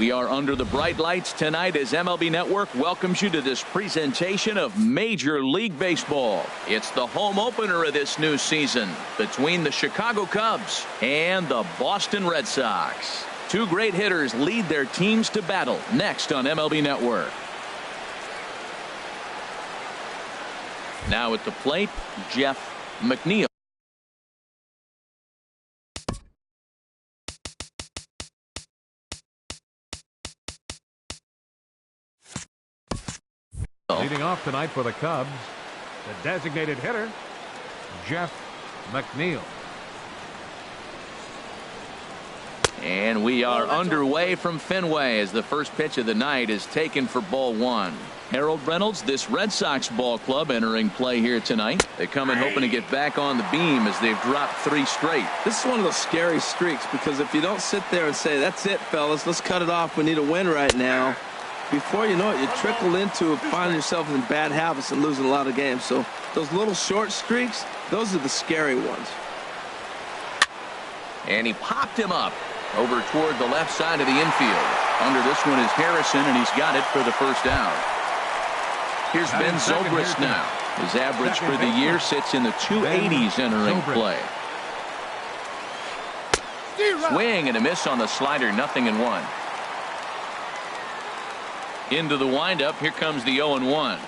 We are under the bright lights tonight as MLB Network welcomes you to this presentation of Major League Baseball. It's the home opener of this new season between the Chicago Cubs and the Boston Red Sox. Two great hitters lead their teams to battle next on MLB Network. Now at the plate, Jeff McNeil. Leading off tonight for the Cubs, the designated hitter, Jeff McNeil. And we are underway from Fenway as the first pitch of the night is taken for ball one. Harold Reynolds, this Red Sox ball club entering play here tonight. They come in hoping to get back on the beam as they've dropped 3 straight. This is one of those scary streaks because if you don't sit there and say, that's it, fellas, let's cut it off, we need a win right now. Before you know it, you trickle into finding yourself in bad habits and losing a lot of games. So those little short streaks, those are the scary ones. And he popped him up over toward the left side of the infield. Under this one is Harrison, and he's got it for the first out. Here's Ben Zobrist now. His average for the year sits in the 280s entering play. Swing and a miss on the slider, 0-1. Into the windup, here comes the 0-1.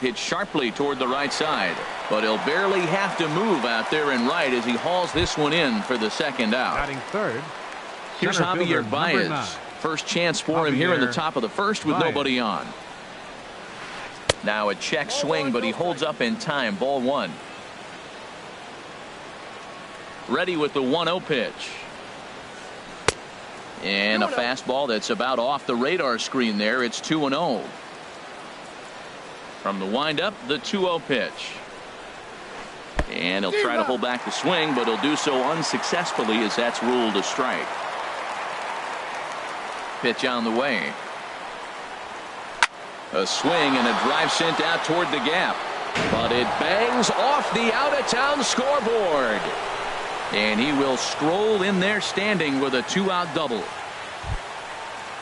Hit sharply toward the right side, but he'll barely have to move out there and right as he hauls this one in for the second out. Batting third. Here's Javier Baez. First chance for him here in the top of the first with nobody on. Now a check swing, but he holds up in time. Ball one. Ready with the 1-0 pitch. And a fastball that's about off the radar screen there. It's 2-0. From the windup, the 2-0 pitch. And he'll try to hold back the swing, but he'll do so unsuccessfully as that's ruled a strike. Pitch on the way. A swing and a drive sent out toward the gap. But it bangs off the out-of-town scoreboard. And he will stroll in there standing with a 2-out double.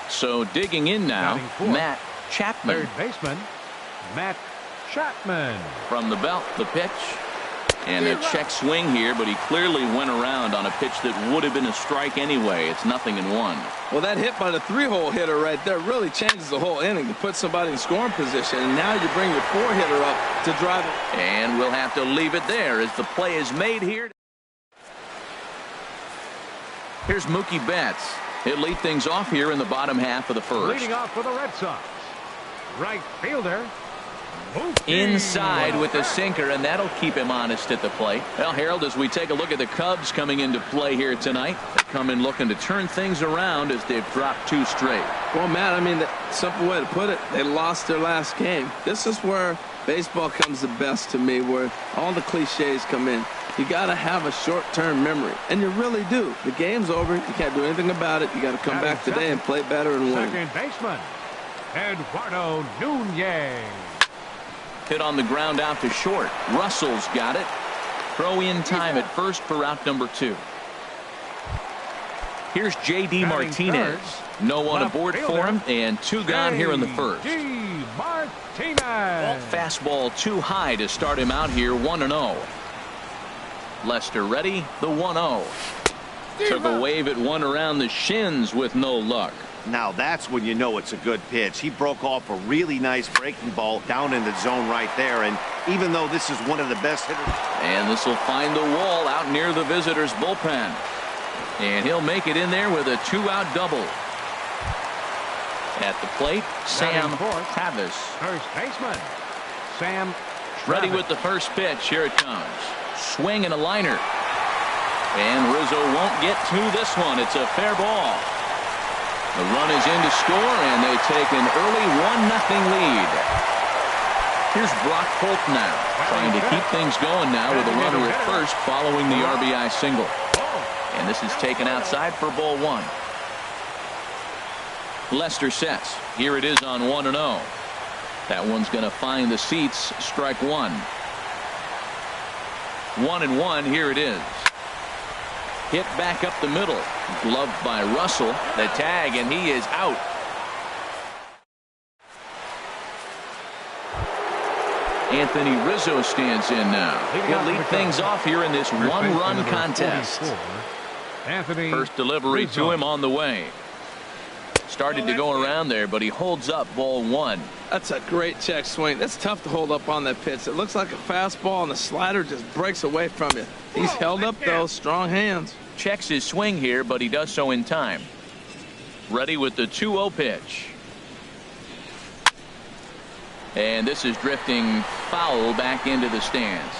So digging in now, Matt Chapman. Third baseman, Matt Chapman. From the belt, the pitch. And a check swing here, but he clearly went around on a pitch that would have been a strike anyway. It's 0-1. Well, that hit by the 3-hole hitter right there really changes the whole inning to put somebody in scoring position. And now you bring your 4-hitter up to drive it. And we'll have to leave it there as the play is made here. Here's Mookie Betts. He'll lead things off here in the bottom half of the first. Leading off for the Red Sox, right fielder Mookie. Inside with the sinker, and that'll keep him honest at the plate. Well, Harold, as we take a look at the Cubs coming into play here tonight, they come in looking to turn things around as they've dropped 2 straight. Well, Matt, I mean, the simple way to put it, they lost their last game. This is where baseball comes the best to me, where all the cliches come in. You got to have a short-term memory, and you really do. The game's over. You can't do anything about it. You got to come back today and play better and win. Second baseman, Eduardo Nunez. Hit on the ground out to short. Russell's got it. Throw in time at first for route number 2. Here's J.D. Martinez. No one aboard for him, and 2 gone here in the first. Martinez. Fastball too high to start him out here, 1-0. Lester ready, the 1-0. Took a wave at one around the shins with no luck. Now that's when you know it's a good pitch. He broke off a really nice breaking ball down in the zone right there, and even though this is one of the best hitters. And this will find the wall out near the visitors' bullpen. And he'll make it in there with a 2-out double. At the plate, Sam Travis. First baseman, Sam Travis. Ready with the first pitch. Here it comes. Swing and a liner. And Rizzo won't get to this one. It's a fair ball. The run is in to score, and they take an early 1-0 lead. Here's Brock Holt now, trying to keep things going now with a runner at first following the RBI single. And this is taken outside for ball 1. Lester sets. Here it is on 1-0. That one's going to find the seats. Strike 1. 1-1. Here it is. Hit back up the middle. Gloved by Russell. The tag, and he is out. Anthony Rizzo stands in now. He'll lead things off here in this one-run contest. Anthony First delivery Rizzo. to him on the way. Started to go around there, but he holds up ball one. That's a great check swing. That's tough to hold up on that pitch. It looks like a fastball, and the slider just breaks away from you. He's held up, though. Strong hands. Checks his swing here, but he does so in time. Ready with the 2-0 pitch. And this is drifting foul back into the stands.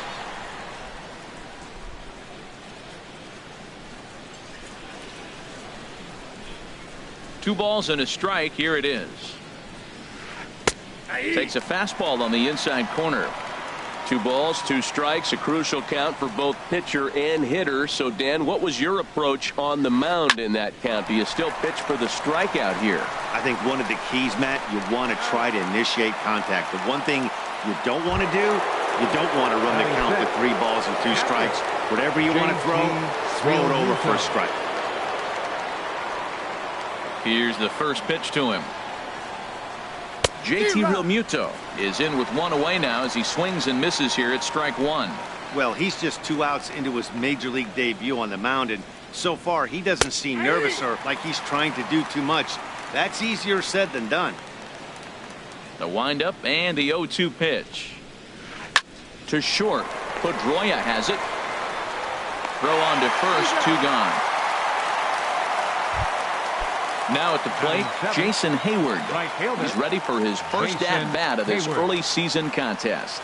Two balls and a strike. Here it is. Takes a fastball on the inside corner. 2 balls, 2 strikes, a crucial count for both pitcher and hitter. So, Dan, what was your approach on the mound in that count? Do you still pitch for the strikeout here? I think one of the keys, Matt, you want to try to initiate contact. The one thing you don't want to do, you don't want to run the count with 3 balls and 2 strikes. Whatever you want to throw it over for a strike. Here's the first pitch to him. JT Realmuto is in with 1 away now as he swings and misses here at strike 1. Well, he's just 2 outs into his major league debut on the mound, and so far he doesn't seem nervous or like he's trying to do too much. That's easier said than done. The windup and the 0-2 pitch. To short. Pedroia has it. Throw on to first, 2 gone. Now at the plate, Jason Hayward. He's ready for his first at-bat of this early season contest.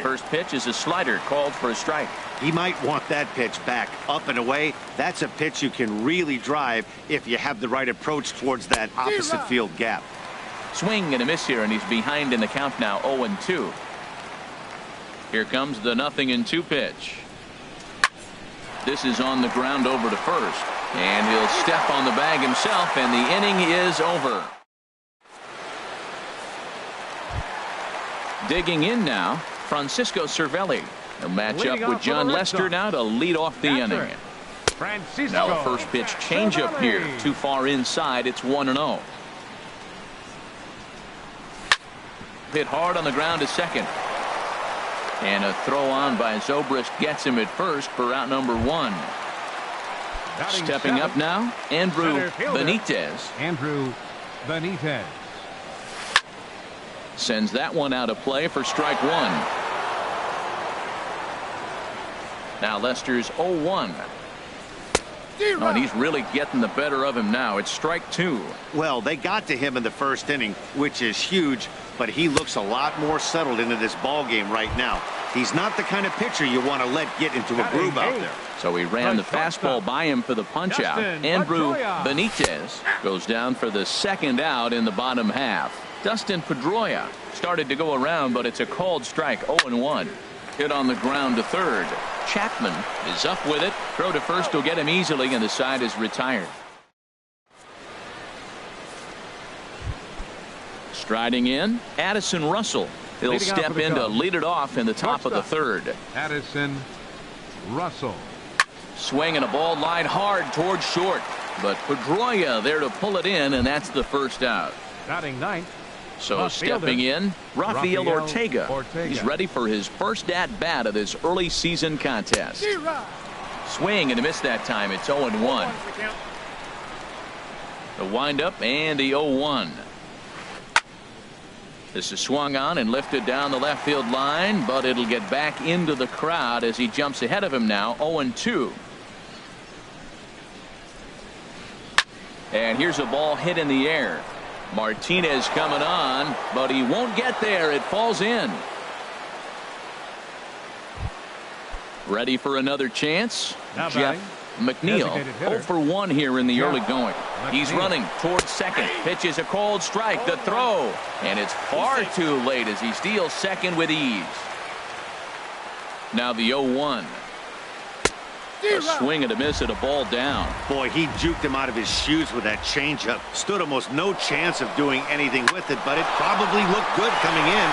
First pitch is a slider called for a strike. He might want that pitch back up and away. That's a pitch you can really drive if you have the right approach towards that opposite field gap. Swing and a miss here, and he's behind in the count now, 0-2. Here comes the 0-2 pitch. This is on the ground over to first, and he'll step on the bag himself, and the inning is over. Digging in now, Francisco Cervelli. He'll match up with John Lester now to lead off the inning. Now the first pitch changeup here, too far inside. It's 1-0. Hit hard on the ground to second. And a throw on by Zobrist gets him at first for out number 1. Stepping up now, Andrew Benitez. Andrew Benitez sends that one out of play for strike 1. Now Lester's 0-1. Oh, and he's really getting the better of him now. It's strike 2. Well, they got to him in the first inning, which is huge, but he looks a lot more settled into this ball game right now. He's not the kind of pitcher you want to let get into a groove out there. So he ran the fastball by him for the punch out. Andrew Benitez goes down for the second out in the bottom half. Dustin Pedroia started to go around, but it's a called strike. 0-1. Hit on the ground to third. Chapman is up with it. Throw to first will get him easily, and the side is retired. Striding in, Addison Russell. He'll step in to lead it off in the top of the third. Addison Russell. Swing and a ball line hard towards short, but Pedroia there to pull it in, and that's the first out. Batting ninth. So stepping in, Rafael Ortega. He's ready for his first at-bat of this early season contest. Swing and a miss that time. It's 0-1. The windup and the 0-1. This is swung on and lifted down the left field line, but it'll get back into the crowd as he jumps ahead of him now. 0-2. And here's a ball hit in the air. Martinez coming on, but he won't get there. It falls in. Ready for another chance. Jeff McNeil 0-for-1 here in the early going. He's running towards second. Pitch is a cold strike. The throw, and it's far too late as he steals second with ease. Now the 0-1. A swing and a miss at a ball down. Boy, he juked him out of his shoes with that changeup. Stood almost no chance of doing anything with it, but it probably looked good coming in.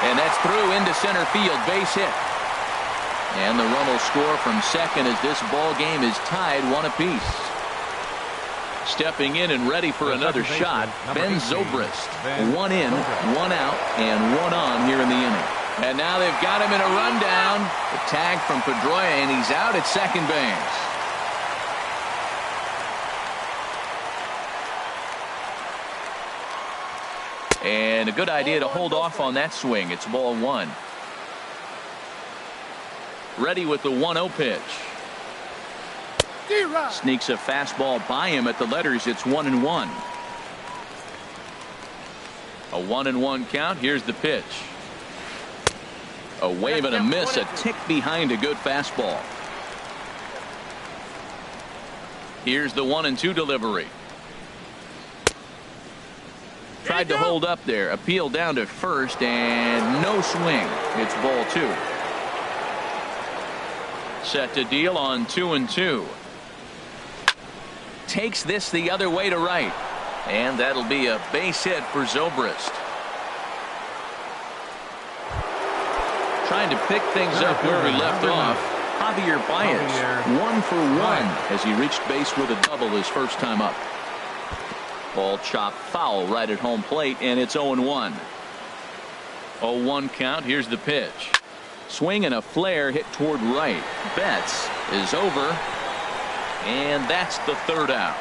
And that's through into center field. Base hit. And the run will score from second as this ball game is tied 1 apiece. Stepping in and ready for another shot, Ben Zobrist. 1 in, 1 out, and 1 on here in the inning. And now they've got him in a rundown. The tag from Pedroia, and he's out at second base. And a good idea to hold off on that swing. It's ball 1. Ready with the 1-0 pitch. Sneaks a fastball by him at the letters. It's 1-1. A 1-1 count. Here's the pitch. A wave and a miss, a tick behind a good fastball. Here's the 1-2 delivery. Tried to hold up there. Appeal down to first and no swing. It's ball 2. Set to deal on 2-2. Takes this the other way to right. And that'll be a base hit for Zobrist. Trying to pick things up where we left off. Javier Baez, 1 for 1 as he reached base with a double his first time up. Ball chopped foul right at home plate, and it's 0-1. 0-1 count. Here's the pitch. Swing and a flare hit toward right. Betts is over, and that's the 3rd out.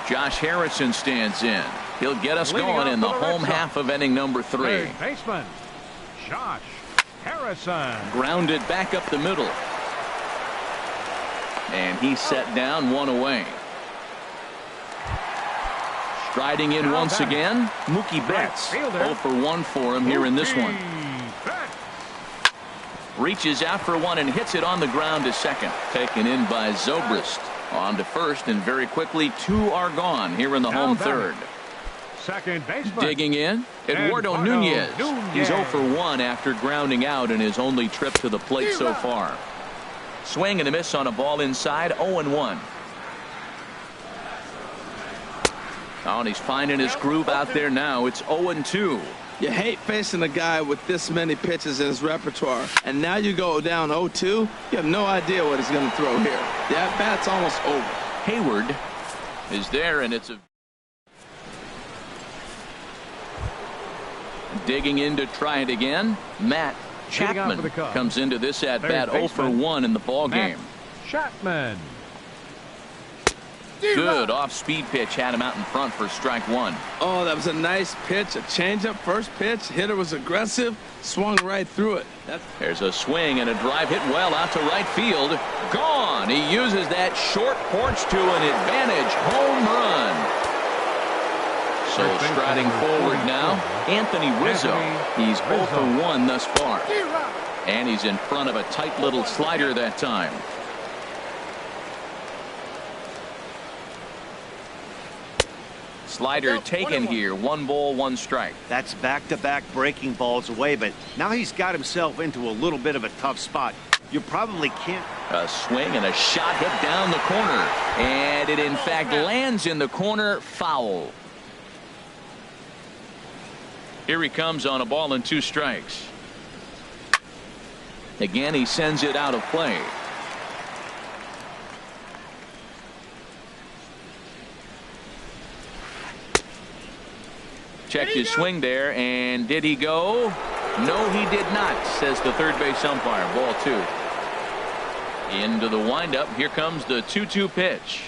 Josh Harrison stands in. He'll get us going in the home half of inning number 3. Third baseman, Josh Harrison. Grounded back up the middle. And he's set down 1 away. Striding in once again, Mookie Betts. 0 for 1 for him here in this one. Reaches out for 1 and hits it on the ground to second. Taken in by Zobrist. On to first, and very quickly 2 are gone here in the home 3rd. Second baseman. Digging in, Eduardo Nunez. He's 0 for 1 after grounding out in his only trip to the plate so far. Swing and a miss on a ball inside. 0-1. Oh, and he's finding his groove out there now. It's 0-2. You hate facing a guy with this many pitches in his repertoire, and now you go down 0-2. You have no idea what he's going to throw here. The at-bat's almost over. Hayward is there, and it's a digging in to try it again. Matt Chapman comes into this at-bat 0 for 1 in the ball game. Chapman. Good off-speed pitch had him out in front for strike 1. Oh, that was a nice pitch. A changeup, first pitch. Hitter was aggressive, swung right through it. There's a swing and a drive hit well out to right field. Gone. He uses that short porch to an advantage home run. So striding forward now, Anthony Rizzo. He's 0 for 1 thus far. And he's in front of a tight little slider that time. Slider taken here. 1 ball, 1 strike. That's back-to-back breaking balls away, but now he's got himself into a little bit of a tough spot. You probably can't. A swing and a shot hit down the corner. And it in fact lands in the corner. Foul. Here he comes on a ball and 2 strikes. Again, he sends it out of play. Checked his swing there, and did he go? No, he did not, says the third base umpire. Ball 2. Into the windup. Here comes the 2-2 pitch.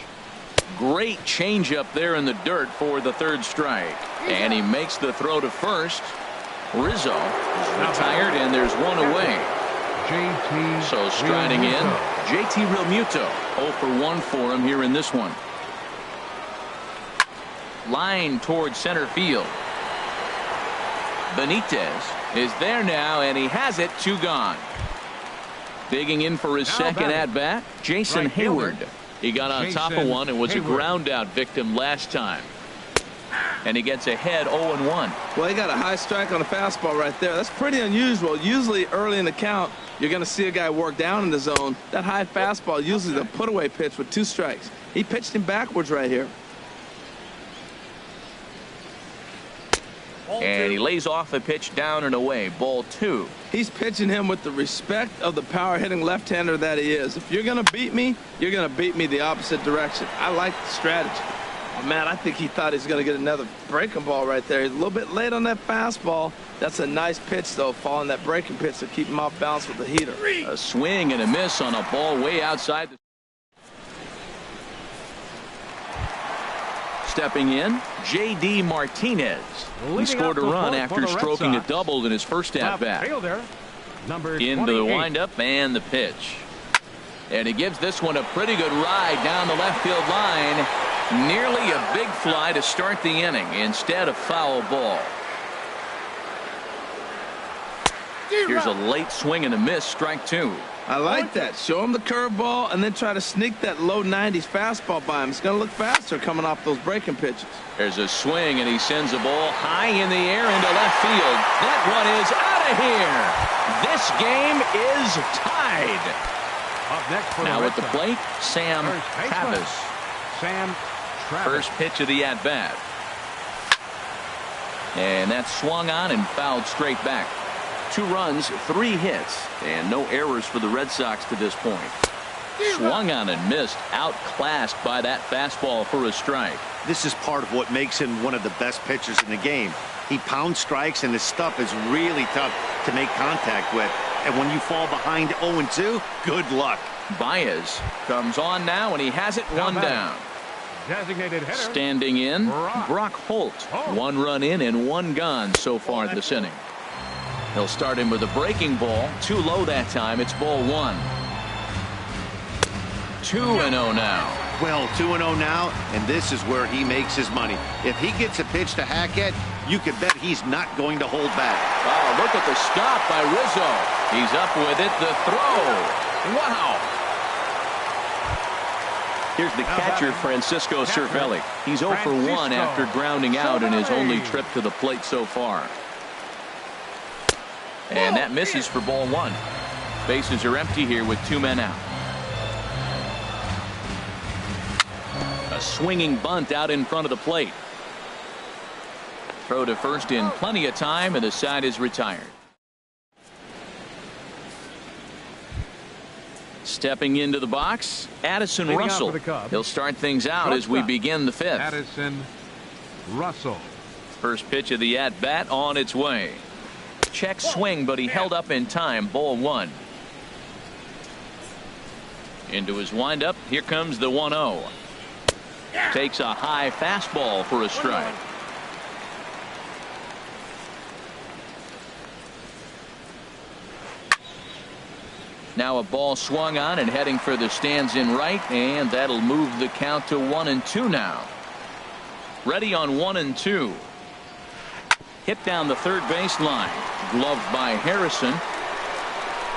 Great changeup there in the dirt for the 3rd strike. And he makes the throw to first. Rizzo is retired, and there's 1 away. So striding in, JT Realmuto. 0 for 1 for him here in this one. Line towards center field. Benitez is there now, and he has it. 2 gone. Digging in for his second at-bat, Jason Hayward. He got on top of one and was a ground-out victim last time. And he gets ahead 0-1. Well, he got a high strike on a fastball right there. That's pretty unusual. Usually early in the count, you're going to see a guy work down in the zone. That high fastball usually the put-away pitch with 2 strikes. He pitched him backwards right here. And he lays off a pitch down and away. Ball 2. He's pitching him with the respect of the power-hitting left-hander that he is. If you're going to beat me, you're going to beat me the opposite direction. I like the strategy. Oh, man, I think he thought he was going to get another breaking ball right there. He's a little bit late on that fastball. That's a nice pitch, though, following that breaking pitch to keep him off balance with the heater. A swing and a miss on a ball way outside. Stepping in, J.D. Martinez. He scored a run after stroking a double in his first at-bat. Into the windup and the pitch. And he gives this one a pretty good ride down the left field line. Nearly a big fly to start the inning. Instead, a foul ball. Here's a late swing and a miss, strike 2. I like that. Show him the curveball and then try to sneak that low 90s fastball by him. It's going to look faster coming off those breaking pitches. There's a swing, and he sends a ball high in the air into left field. That one is out of here. This game is tied. Up next for now the at the plate, Sam Travis. First pitch of the at-bat. And that's swung on and fouled straight back. 2 runs, 3 hits, and no errors for the Red Sox to this point. Swung on and missed, outclassed by that fastball for a strike. This is part of what makes him one of the best pitchers in the game. He pounds strikes, and his stuff is really tough to make contact with. And when you fall behind 0-2, good luck. Baez comes on now, and he has it one down. Designated hitter. Standing in, Brock Holt. 1 run in and 1 gone so far this inning. He'll start him with a breaking ball. Too low that time. It's ball 1. 2-0 now. Well, 2-0 now, and this is where he makes his money. If he gets a pitch to Hackett, you can bet he's not going to hold back. Oh, look at the stop by Rizzo. He's up with it. The throw. Wow. Here's the catcher, Francisco Cervelli. He's 0 for 1 after grounding out in his only trip to the plate so far. And that misses for ball 1. Bases are empty here with 2 men out. A swinging bunt out in front of the plate. Throw to first in plenty of time, and the side is retired. Stepping into the box, Addison Russell. He'll start things out as we begin the 5th. Addison Russell. First pitch of the at-bat on its way. Check swing, but he held up in time. Ball 1. Into his windup. Here comes the 1-0. Takes a high fastball for a strike. Now a ball swung on and heading for the stands in right, and that'll move the count to 1-2 now. Ready on 1-2. Hit down the third baseline. Gloved by Harrison.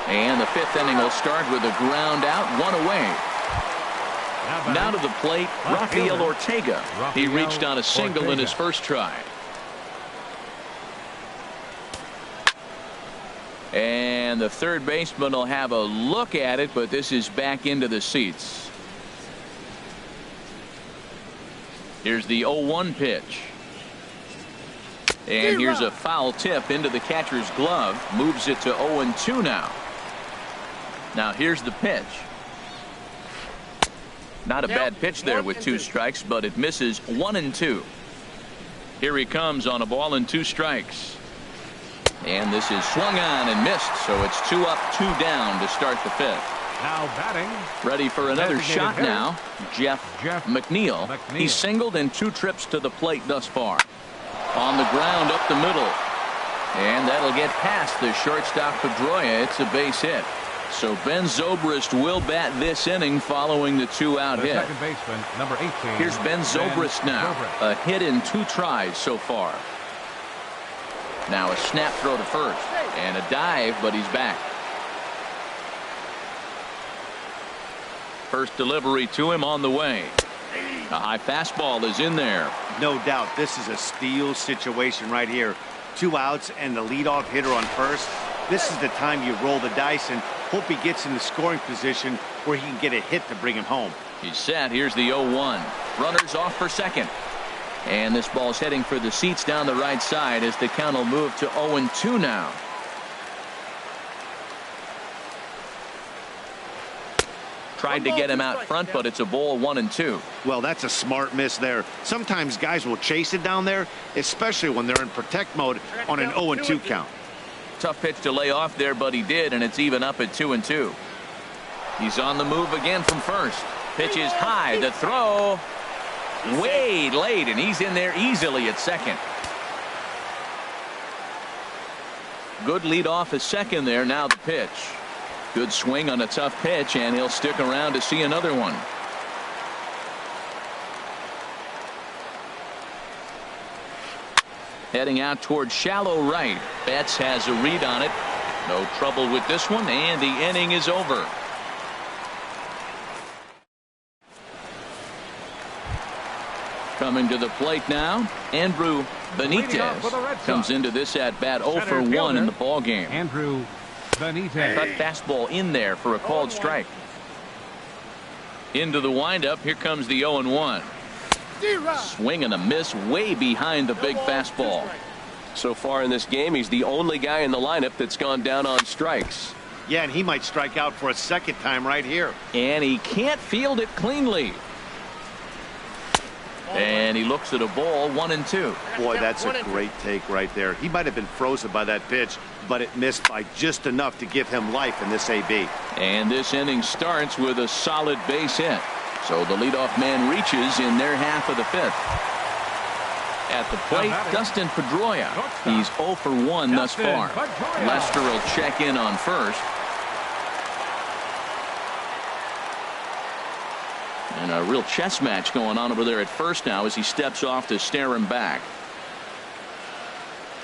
And the 5th inning will start with a ground out, 1 away. Now to the plate, Rafael Ortega. He reached on a single in his first try. And the third baseman will have a look at it, but this is back into the seats. Here's the 0-1 pitch. And here's a foul tip into the catcher's glove. Moves it to 0-2 now. Now here's the pitch. Not a bad pitch there with 2 strikes, but it misses 1-2. Here he comes on a ball and 2 strikes. And this is swung on and missed, so it's 2 up, 2 down to start the 5th. Now batting. Ready for another shot now. Jeff McNeil. He's singled in 2 trips to the plate thus far. On the ground up the middle. And that'll get past the shortstop Pedroia. It's a base hit. So Ben Zobrist will bat this inning following the 2-out hit. Second baseman, number 18. Here's Ben Zobrist now. A hit in 2 tries so far. Now a snap throw to first. And a dive, but he's back. First delivery to him on the way. A high fastball is in there. No doubt this is a steal situation right here. 2 outs and the leadoff hitter on first. This is the time you roll the dice and hope he gets in the scoring position where he can get a hit to bring him home. He's set. Here's the 0-1. Runners off for second. And this ball's heading for the seats down the right side as the count will move to 0-2 now. Tried to get him out front, but it's a ball 1-2. Well, that's a smart miss there. Sometimes guys will chase it down there, especially when they're in protect mode on an 0-2 count. Tough pitch to lay off there, but he did, and it's even up at 2-2. He's on the move again from first. Pitch is high. The throw way late, and he's in there easily at second. Good lead off at second there. Now the pitch. Good swing on a tough pitch, and he'll stick around to see another one. Heading out toward shallow right. Betts has a read on it. No trouble with this one, and the inning is over. Coming to the plate now, Andrew Benitez comes into this at bat 0 for 1 in the ball game. Andrew Benitez. Cut fastball in there for a called strike. Into the windup. Here comes the 0-1. Swing and a miss way behind the big fastball. So far in this game, he's the only guy in the lineup that's gone down on strikes. Yeah, and he might strike out for a second time right here. And he can't field it cleanly. And he looks at a ball 1-2. Boy, that's a great take right there. He might have been frozen by that pitch, but it missed by just enough to give him life in this AB. And this inning starts with a solid base hit. So the leadoff man reaches in their half of the fifth. At the plate, Dustin Pedroia. He's 0 for 1 thus far. Lester will check in on first. And a real chess match going on over there at first now as he steps off to stare him back.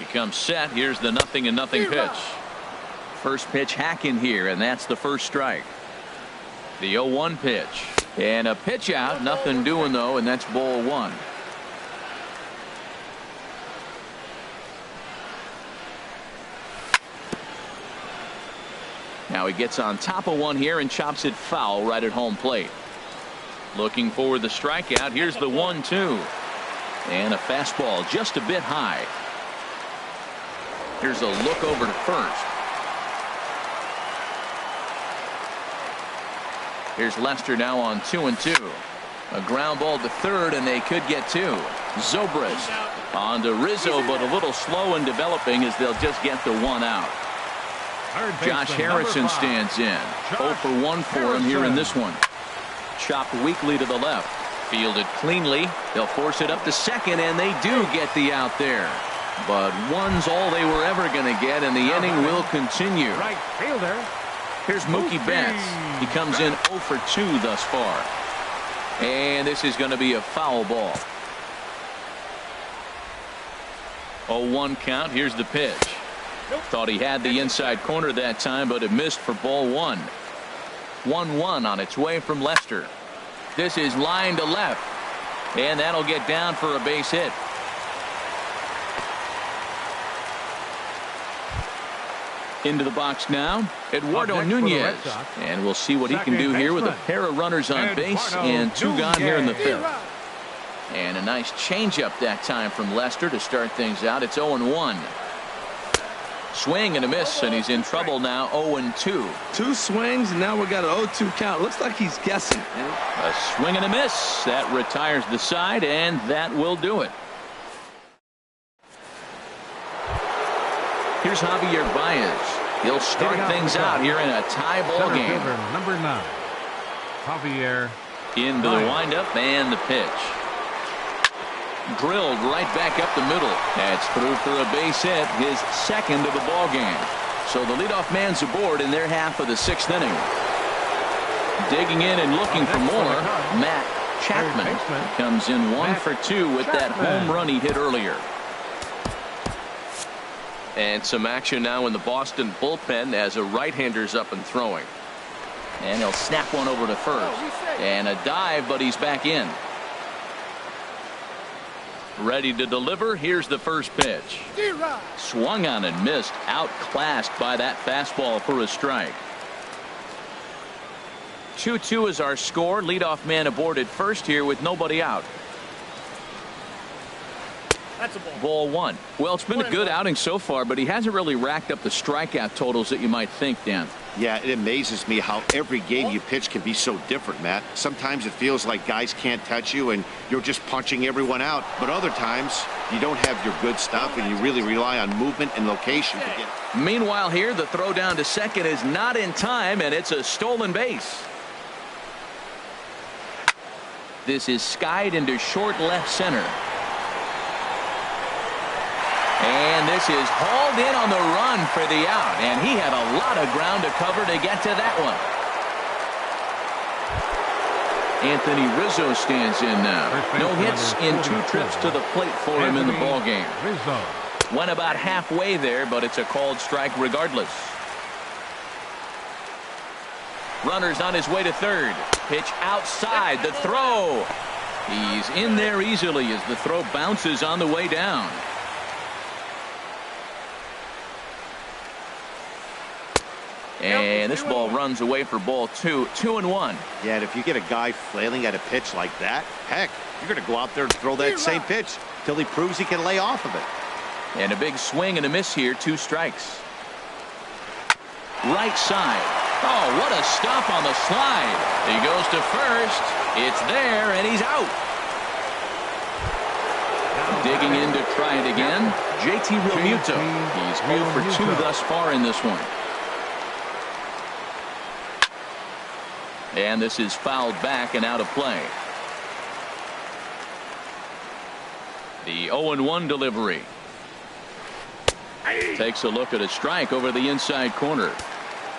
He comes set. Here's the 0-0 pitch. First pitch hack in here, and that's the first strike. The 0-1 pitch. And a pitch out. Nothing doing, though, and that's ball 1. Now he gets on top of one here and chops it foul right at home plate. Looking for the strikeout. Here's the 1-2. And a fastball just a bit high. Here's a look over to first. Here's Lester now on 2-2. A ground ball to third, and they could get 2. Zobrist on to Rizzo, but a little slow in developing as they'll just get the 1 out. Josh Harrison stands in. 0 for 1 for him here in this one. Chopped weakly to the left. Fielded cleanly. They'll force it up to second, and they do get the out there. But 1's all they were ever going to get, and the inning will continue. Right fielder. Here's Mookie Betts. He comes in 0 for 2 thus far. And this is going to be a foul ball. 0-1 count. Here's the pitch. Thought he had the inside corner that time, but it missed for ball 1. 1-1 on its way from Lester. This is line to left, and that'll get down for a base hit. Into the box now, Eduardo Nunez, and we'll see what he can do here with a pair of runners on base and 2 gone here in the 5th. And a nice changeup that time from Lester to start things out. It's 0-1. Swing and a miss, and he's in trouble now. 0-2. 2 swings, and now we got an 0-2 count. Looks like he's guessing. A swing and a miss. That retires the side, and that will do it. Here's Javier Baez. He'll start things out here in a tie ball game. Number 9. Javier. Into the windup and the pitch. Drilled right back up the middle. That's through for a base hit, his second of the ball game. So the leadoff man's aboard in their half of the 6th inning. Digging in and looking for more, Matt Chapman comes in 1 for 2 with that home run he hit earlier. And some action now in the Boston bullpen as a right-hander's up and throwing. And he'll snap one over to first. And a dive, but he's back in. Ready to deliver. Here's the first pitch. Swung on and missed. Outclassed by that fastball for a strike. 2-2 is our score. Leadoff man aboard at first here with nobody out. Ball one. Well, it's been a good outing so far, but he hasn't really racked up the strikeout totals that you might think, Dan. Yeah, it amazes me how every game you pitch can be so different, Matt. Sometimes it feels like guys can't touch you and you're just punching everyone out. But other times, you don't have your good stuff and you really rely on movement and location to get. Meanwhile here, the throw down to second is not in time, and it's a stolen base. This is skied into short left center. And this is hauled in on the run for the out, and he had a lot of ground to cover to get to that one. Anthony Rizzo stands in now. No hits in 2 trips to the plate for him in the ballgame. Went about halfway there, but it's a called strike regardless. Runner's on his way to third. Pitch outside, the throw. He's in there easily as the throw bounces on the way down. And this ball runs away for ball 2, 2-1. Yeah, and if you get a guy flailing at a pitch like that, heck, you're going to go out there and throw that same pitch till he proves he can lay off of it. And a big swing and a miss here, 2 strikes. Right side. Oh, what a stop on the slide. He goes to first. It's there, and he's out. Digging in to try it again, JT Realmuto. He's 0 for 2 thus far in this one. And this is fouled back and out of play. The 0-1 delivery. Takes a look at a strike over the inside corner.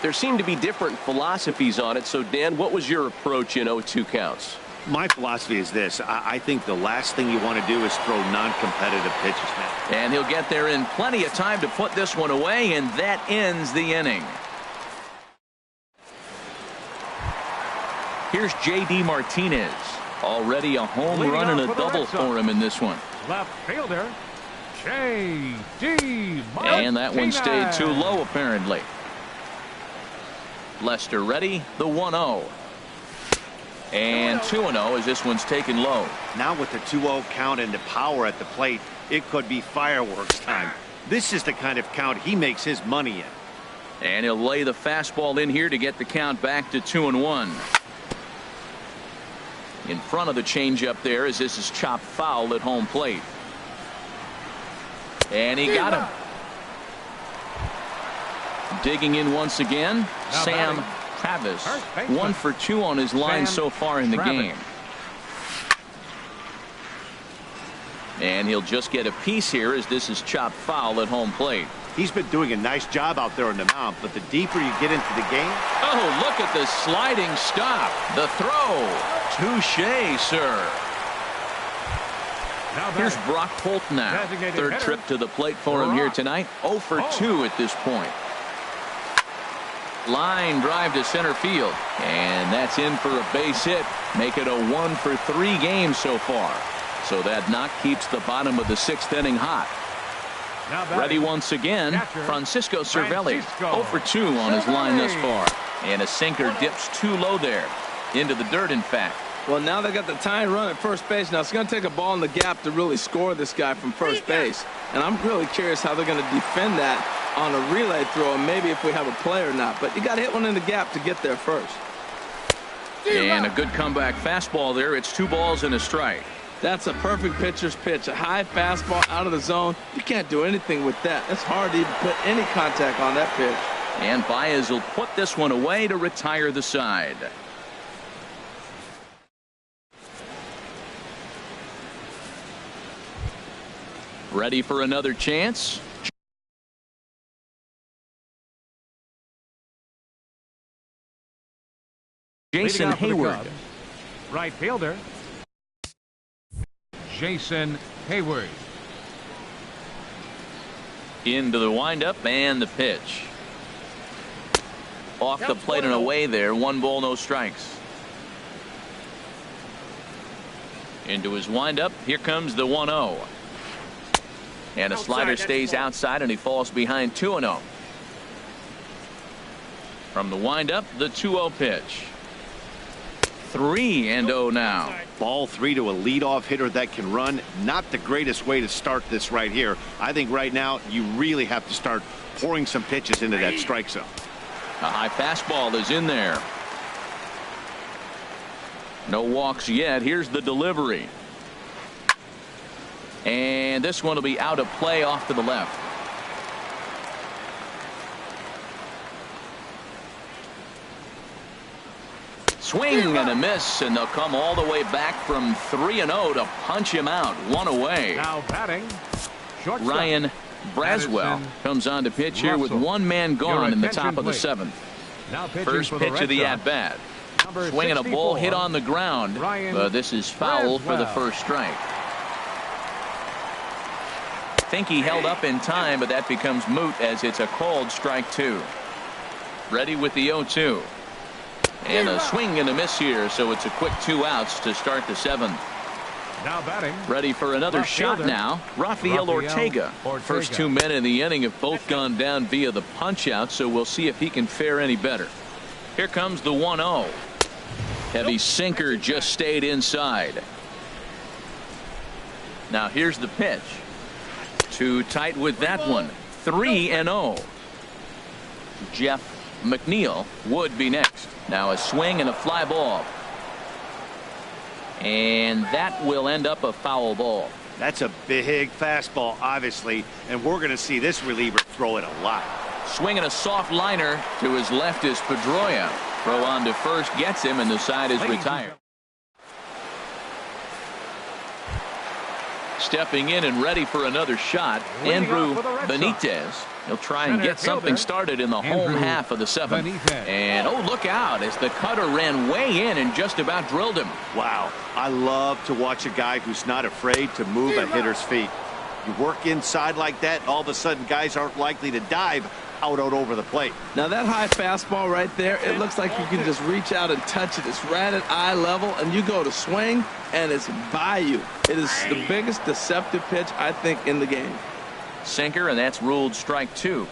There seem to be different philosophies on it. So, Dan, what was your approach in 0-2 counts? My philosophy is this. I think the last thing you want to do is throw non-competitive pitches, man. And he'll get there in plenty of time to put this one away, and that ends the inning. Here's J.D. Martinez. Already a home run and a double for him in this one. Left fielder, J.D. Martinez. And that one stayed too low, apparently. Lester ready, the 1-0. And 2-0 as this one's taken low. Now with the 2-0 count and the power at the plate, it could be fireworks time. This is the kind of count he makes his money in. And he'll lay the fastball in here to get the count back to 2-1. In front of the changeup there as this is chopped foul at home plate. And he got him. Digging in once again, Sam Travis. 1 for 2 on his line so far in the game. And he'll just get a piece here as this is chopped foul at home plate. He's been doing a nice job out there on the mound, but the deeper you get into the game. Oh, look at the sliding stop. The throw. Touche, sir. Here's Brock Holt now. Third trip to the plate for him here tonight. 0 for 2 at this point. Line drive to center field. And that's in for a base hit. Make it a 1 for 3 game so far. So that knock keeps the bottom of the 6th inning hot. Ready once again, Francisco Cervelli. 0 for 2 on his line thus far. And a sinker dips too low there. Into the dirt, in fact. Well, now they got the tying run at first base. Now it's going to take a ball in the gap to really score this guy from first base. And I'm really curious how they're going to defend that on a relay throw, and maybe if we have a play or not. But you got to hit one in the gap to get there first. And a good comeback fastball there. It's 2 balls and a strike. That's a perfect pitcher's pitch. A high fastball out of the zone. You can't do anything with that. It's hard to even put any contact on that pitch. And Baez will put this one away to retire the side. Ready for another chance. Jason Hayward. Right fielder, Jason Hayward. Into the windup and the pitch. Off the plate and away there. 1 ball, no strikes. Into his windup. Here comes the 1-0. And a slider stays outside and he falls behind 2-0. From the windup, the 2-0 pitch. 3-0 now. Ball 3 to a leadoff hitter that can run. Not the greatest way to start this right here. I think right now you really have to start pouring some pitches into that strike zone. A high fastball is in there. No walks yet. Here's the delivery. And this one will be out of play off to the left. Swing and a miss, and they'll come all the way back from 3-0 to punch him out. One away. Now batting, shortstop. Ryan Braswell comes on to pitch here with one man gone in the top of the 7th. Now First pitch of the at-bat. Swinging a ball hit on the ground, but this is foul for the first strike. Think he held up in time, but that becomes moot as it's a called strike 2. Ready with the 0-2. And a swing and a miss here, so it's a quick 2 outs to start the 7th. Now batting. Ready for another shot now. Rafael Ortega. First 2 men in the inning have both gone down via the punch out, so we'll see if he can fare any better. Here comes the 1-0. Heavy sinker just stayed inside. Now here's the pitch. Too tight with that one. 3-0. Jeff McNeil would be next. Now a swing and a fly ball. And that will end up a foul ball. That's a big fastball, obviously, and we're going to see this reliever throw it a lot. Swinging a soft liner to his left is Pedroia. Throw on to first gets him, and the side is retired. Stepping in and ready for another shot, Andrew Benitez. He'll try and get something started in the home half of the 7th. And oh, look out as the cutter ran way in and just about drilled him. Wow, I love to watch a guy who's not afraid to move a hitter's feet. You work inside like that, all of a sudden guys aren't likely to dive out over the plate. Now that high fastball right there, it looks like you can just reach out and touch it. It's right at eye level, and you go to swing, and it's by you. It is the biggest deceptive pitch, I think, in the game. Sinker, and that's ruled strike 2.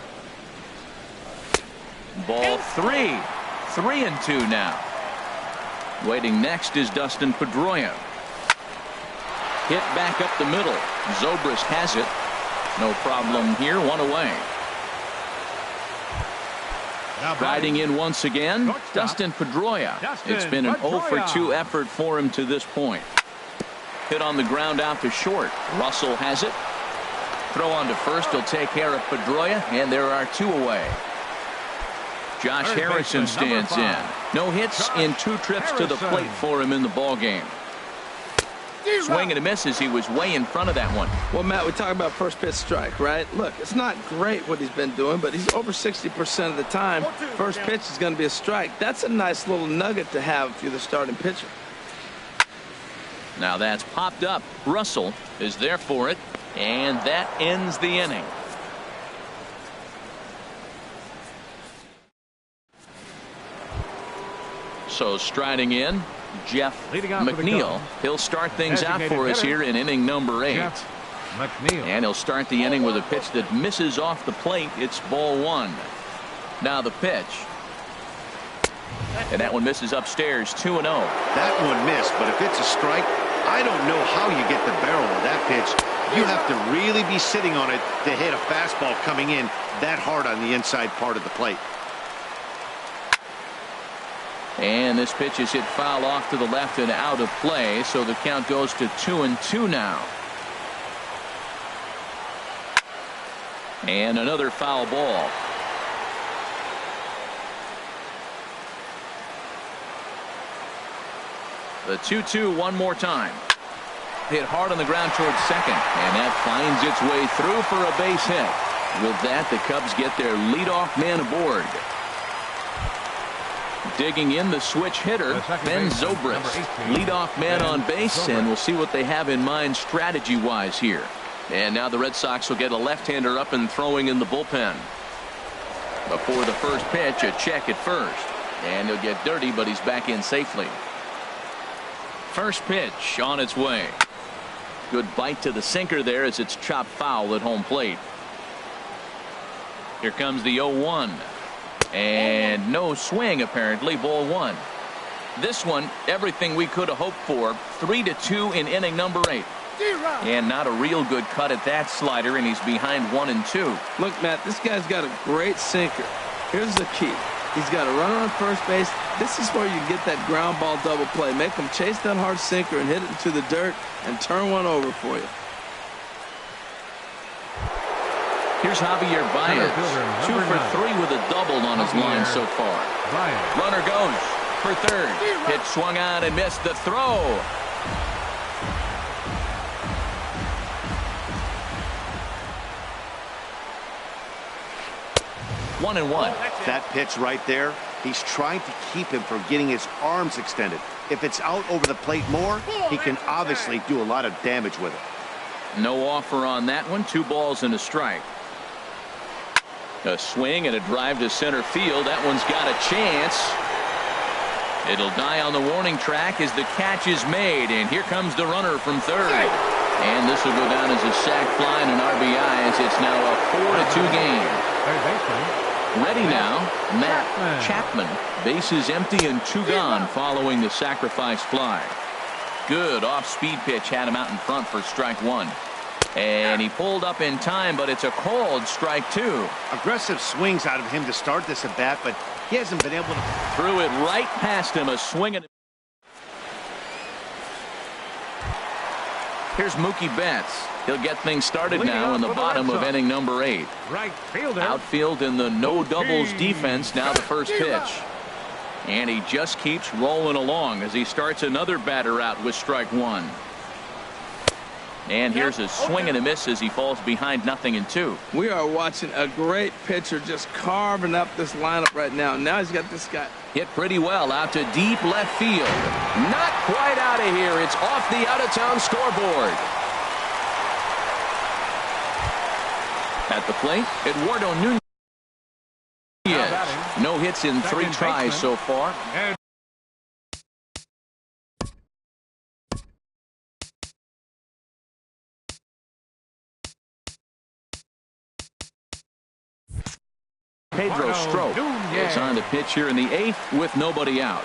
Ball 3. 3-2 now. Waiting next is Dustin Pedroia. Hit back up the middle. Zobrist has it. No problem here. 1 away. Riding in once again, Dustin Pedroia. It's been an 0 for 2 effort for him to this point. Hit on the ground out to short. Russell has it. Throw on to first. He'll take care of Pedroia, and there are 2 away. Josh Harrison stands in. No hits in 2 trips to the plate for him in the ball game. Swing and a miss as he was way in front of that one. Well, Matt, we talk about first pitch strike, right? Look, it's not great what he's been doing, but he's over 60% of the time. First pitch is going to be a strike. That's a nice little nugget to have if you're the starting pitcher. Now that's popped up. Russell is there for it, and that ends the inning. So striding in, Jeff McNeil. He'll start things out for us here in inning number 8. And he'll start the inning with a pitch that misses off the plate. It's ball 1. Now the pitch. And that one misses upstairs. 2-0. That one missed, but if it's a strike, I don't know how you get the barrel of that pitch. You have to really be sitting on it to hit a fastball coming in that hard on the inside part of the plate. And this pitch is hit foul off to the left and out of play, so the count goes to 2-2 now. And another foul ball. The 2-2 one more time. Hit hard on the ground towards second, and that finds its way through for a base hit. With that, the Cubs get their leadoff man aboard. Digging in the switch hitter, Ben Zobrist. Leadoff man on base, and we'll see what they have in mind strategy-wise here. And now the Red Sox will get a left-hander up and throwing in the bullpen. Before the first pitch, a check at first. And he'll get dirty, but he's back in safely. First pitch on its way. Good bite to the sinker there as it's chopped foul at home plate. Here comes the 0-1. And no swing, apparently. Ball 1. This one, everything we could have hoped for. 3-2 in inning number 8. And not a real good cut at that slider, and he's behind 1-2. Look, Matt, this guy's got a great sinker. Here's the key. He's got a runner on first base. This is where you get that ground ball double play. Make him chase that hard sinker and hit it into the dirt and turn one over for you. Here's Javier Baez. 2 for 3 with a double on his line so far. Runner goes for third. Pitch swung on and missed the throw. One and one. That pitch right there, he's trying to keep him from getting his arms extended. If it's out over the plate more, he can obviously do a lot of damage with it. No offer on that one. 2 balls and a strike. A swing and a drive to center field. That one's got a chance. It'll die on the warning track as the catch is made, and here comes the runner from third. And this will go down as a sac fly and an RBI, as it's now a 4-2 game. Ready now, Matt Chapman. Bases empty and 2 gone following the sacrifice fly. Good off-speed pitch had him out in front for strike 1. And he pulled up in time, but it's a called strike 2. Aggressive swings out of him to start this at bat, but he hasn't been able to. Threw it right past him. A swing. Here's Mookie Betts. He'll get things started now in the bottom of inning number 8. Right fielder. Outfield in the no doubles defense. Now the first pitch. And he just keeps rolling along as he starts another batter out with strike 1. And here's a swing and a miss as he falls behind 0-2. We are watching a great pitcher just carving up this lineup right now. Now he's got this guy hit pretty well out to deep left field. Not quite out of here. It's off the out-of-town scoreboard. At the plate, Eduardo Nunez. No hits in 3 tries so far. Pedro Strop is on the pitch here in the 8th with nobody out.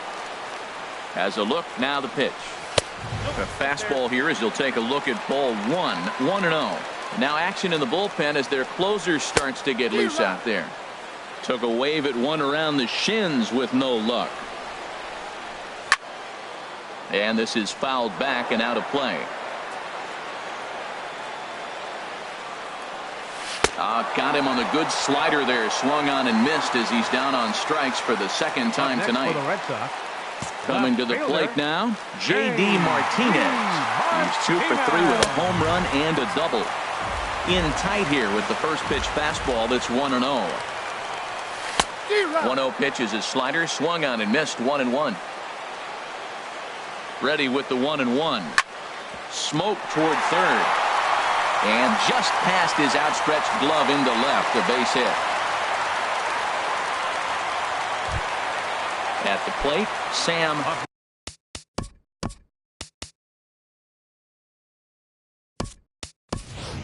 Has a look, now the pitch. A fastball here as he'll take a look at ball 1. 1-0. Now action in the bullpen as their closer starts to get loose out there. Took a wave at one around the shins with no luck. And this is fouled back and out of play. Got him on the good slider there. Swung on and missed as he's down on strikes for the 2nd time tonight. Coming to the plate now, J.D. Martinez. He's 2 for 3 with a home run and a double. In tight here with the first pitch fastball that's 1-0. 1-0 pitch is his slider. Swung on and missed. 1-1. Ready with the 1-1. Smoke toward third. And just past his outstretched glove into left, a base hit. At the plate, Sam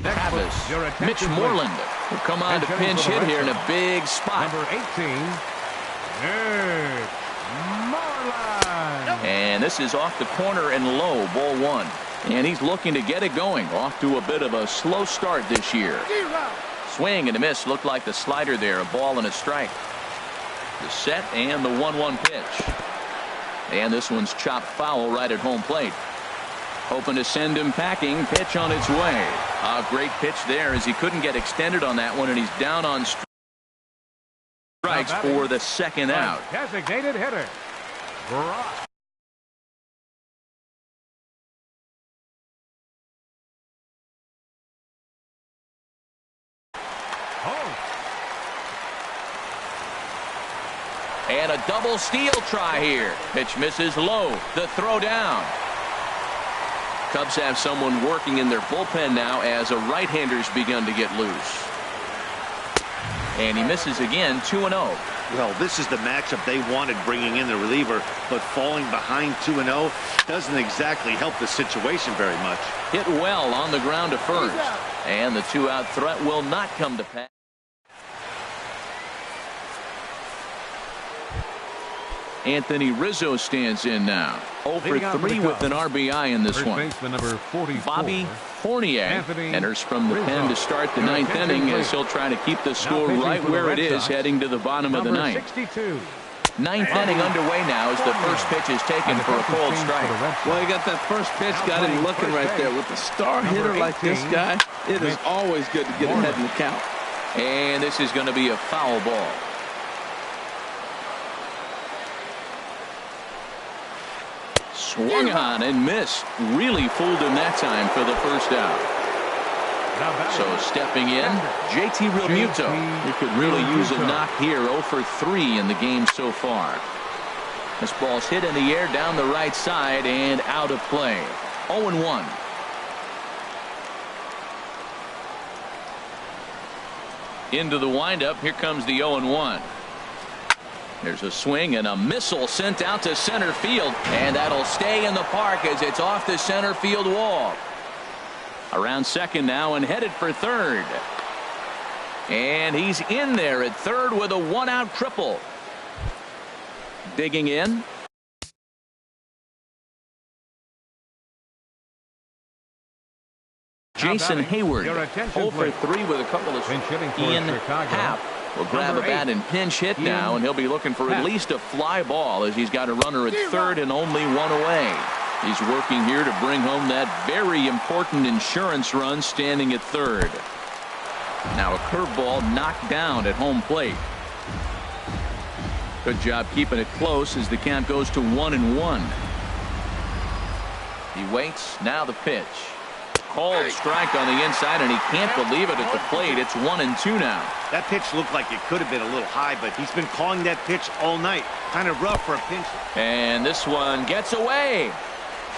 Travis. Mitch Moreland will come on to pinch hit here in a big spot. Number 18, Mitch Moreland. And this is off the corner and low, ball 1. And he's looking to get it going. Off to a bit of a slow start this year. Swing and a miss. Looked like the slider there. A ball and a strike. The set and the 1-1 pitch. And this one's chopped foul right at home plate. Hoping to send him packing. Pitch on its way. A great pitch there as he couldn't get extended on that one, and he's down on strikes for the 2nd out. Designated hitter. Brock. And a double steal try here. Pitch misses low. The throw down. Cubs have someone working in their bullpen now as a right-hander's begun to get loose. And he misses again. 2-0. Well, this is the matchup they wanted, bringing in the reliever, but falling behind 2-0 doesn't exactly help the situation very much. Hit well on the ground to first. And the 2-out threat will not come to pass. Anthony Rizzo stands in now. 0 for 3 with an RBI in this one. Number 44, Bobby Fournier enters from the pen to start the ninth inning as he'll try to keep the score right where it is heading to the bottom of the ninth. 62. Ninth inning underway now as the first pitch is taken for a cold strike. Well, you got that first pitch, got him looking right there. With a star hitter like this guy, it is always good to get ahead in the count. And this is going to be a foul ball. Swung on and missed. Really fooled him that time for the first out. So stepping in, JT Realmuto. He could really use a knock here. 0 for 3 in the game so far. This ball's hit in the air down the right side and out of play. 0-1. Into the windup. Here comes the 0-1. There's a swing and a missile sent out to center field, and that'll stay in the park as it's off the center field wall. Around second now and headed for third. And he's in there at third with a one-out triple. Digging in. Jason Hayward, 0 for 3 with a couple of Ian Happ will grab a bat and pinch hit now, and he'll be looking for at least a fly ball as he's got a runner at third and only one away. He's working here to bring home that very important insurance run standing at third. Now a curveball knocked down at home plate. Good job keeping it close as the count goes to 1-1. He waits. Now the pitch. Called strike on the inside, and he can't believe it at the plate. It's 1-2 now. That pitch looked like it could have been a little high, but he's been calling that pitch all night. Kind of rough for a pinch. And this one gets away.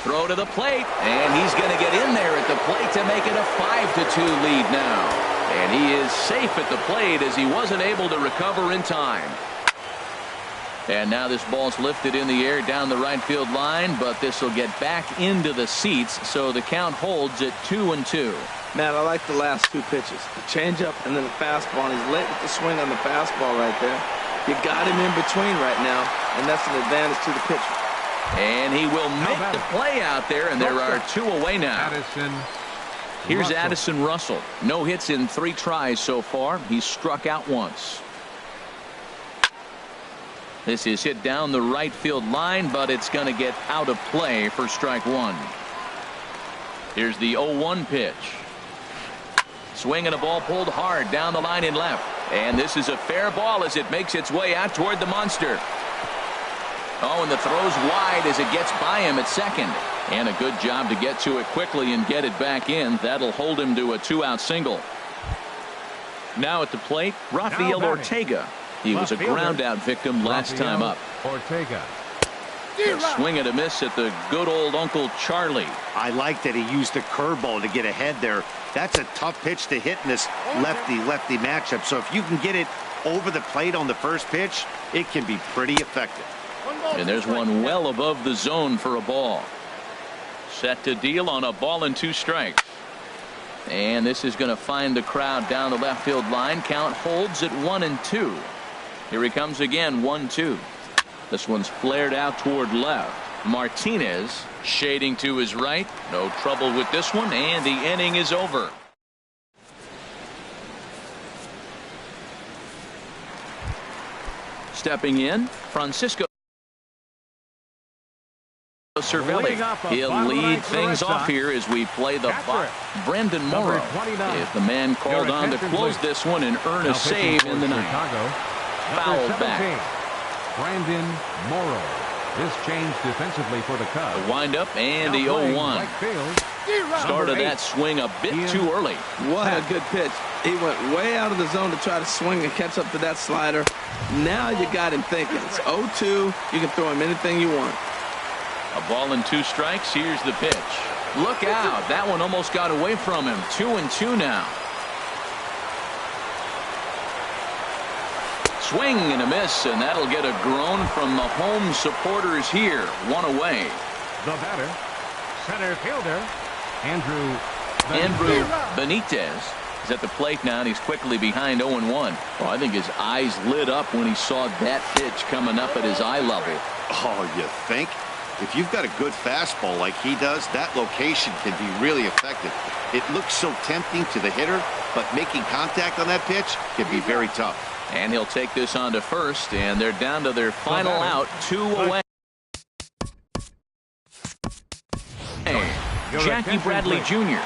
Throw to the plate, and he's going to get in there at the plate to make it a 5-2 lead now. And he is safe at the plate as he wasn't able to recover in time. And now this ball's lifted in the air down the right field line, but this will get back into the seats, so the count holds at 2-2. Matt, I like the last two pitches. The changeup and then the fastball. And he's late with the swing on the fastball right there. You got him in between right now, and that's an advantage to the pitcher. And he will make the play out there, and there are two away now. Here's Addison Russell. No hits in 3 tries so far. He's struck out once. This is hit down the right field line, but it's going to get out of play for strike one. Here's the 0-1 pitch. Swing and a ball pulled hard down the line in left. And this is a fair ball as it makes its way out toward the monster. Oh, and the throw's wide as it gets by him at second. And a good job to get to it quickly and get it back in. That'll hold him to a 2-out single. Now at the plate, Rafael Ortega. He was a ground-out victim last time up. Ortega. A swing and a miss at the good old Uncle Charlie. I like that he used the curveball to get ahead there. That's a tough pitch to hit in this lefty-lefty matchup. So if you can get it over the plate on the first pitch, it can be pretty effective. And there's one well above the zone for a ball. Set to deal on a ball and 2 strikes. And this is going to find the crowd down the left field line. Count holds at 1-2. Here he comes again, 1-2. This one's flared out toward left. Martinez shading to his right. No trouble with this one, and the inning is over. Stepping in, Francisco Cervelli. He'll lead things off here as we play the box. Brandon Morrow is the man called on to close this one and earn a save in the ninth. Fouled back. Brandon Morrow. This change defensively for the Cubs. The windup and the 0-1. Started that swing a bit too early. What a good pitch. He went way out of the zone to try to swing and catch up to that slider. Now you got him thinking. It's 0-2. You can throw him anything you want. A ball and 2 strikes. Here's the pitch. Look out. That one almost got away from him. 2-2 now. Swing and a miss, and that'll get a groan from the home supporters here. 1 away. The batter, center fielder, Andrew Benitez. He's at the plate now, and he's quickly behind 0-1. Well, I think his eyes lit up when he saw that pitch coming up at his eye level. Oh, you think? If you've got a good fastball like he does, that location can be really effective. It looks so tempting to the hitter, but making contact on that pitch can be very tough. And he'll take this on to first, and they're down to their final out, 2 away. Jackie Bradley Jr.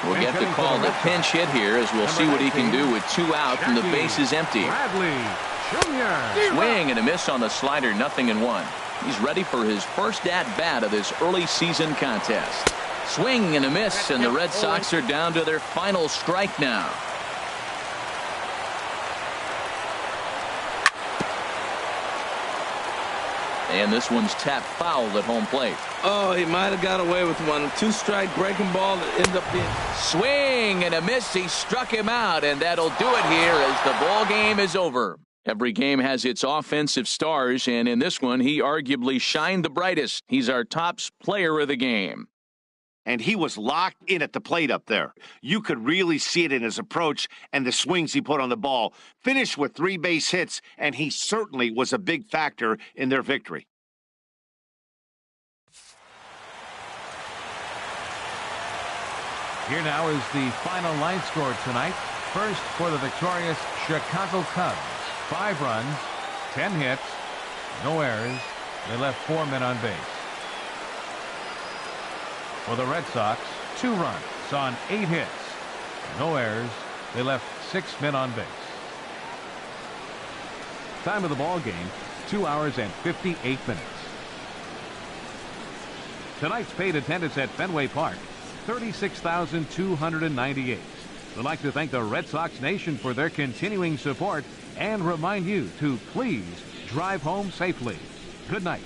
will get to call the pinch hit here, as we'll see what he can do with 2 out and the bases empty. Bradley Jr. Swing and a miss on the slider, 0-1. He's ready for his first at-bat of this early season contest. Swing and a miss, and the Red Sox are down to their final strike now. And this one's tapped foul at home plate. Oh, he might have got away with one. 2-strike breaking ball that ended up being... Swing and a miss. He struck him out, and that'll do it here as the ball game is over. Every game has its offensive stars, and in this one, he arguably shined the brightest. He's our top player of the game. And he was locked in at the plate up there. You could really see it in his approach and the swings he put on the ball. Finished with 3 base hits, and he certainly was a big factor in their victory. Here now is the final line score tonight. First for the victorious Chicago Cubs. 5 runs, 10 hits, no errors. They left 4 men on base. For the Red Sox, 2 runs on 8 hits, no errors. They left 6 men on base. Time of the ball game, 2 hours and 58 minutes. Tonight's paid attendance at Fenway Park, 36,298. We'd like to thank the Red Sox Nation for their continuing support and remind you to please drive home safely. Good night.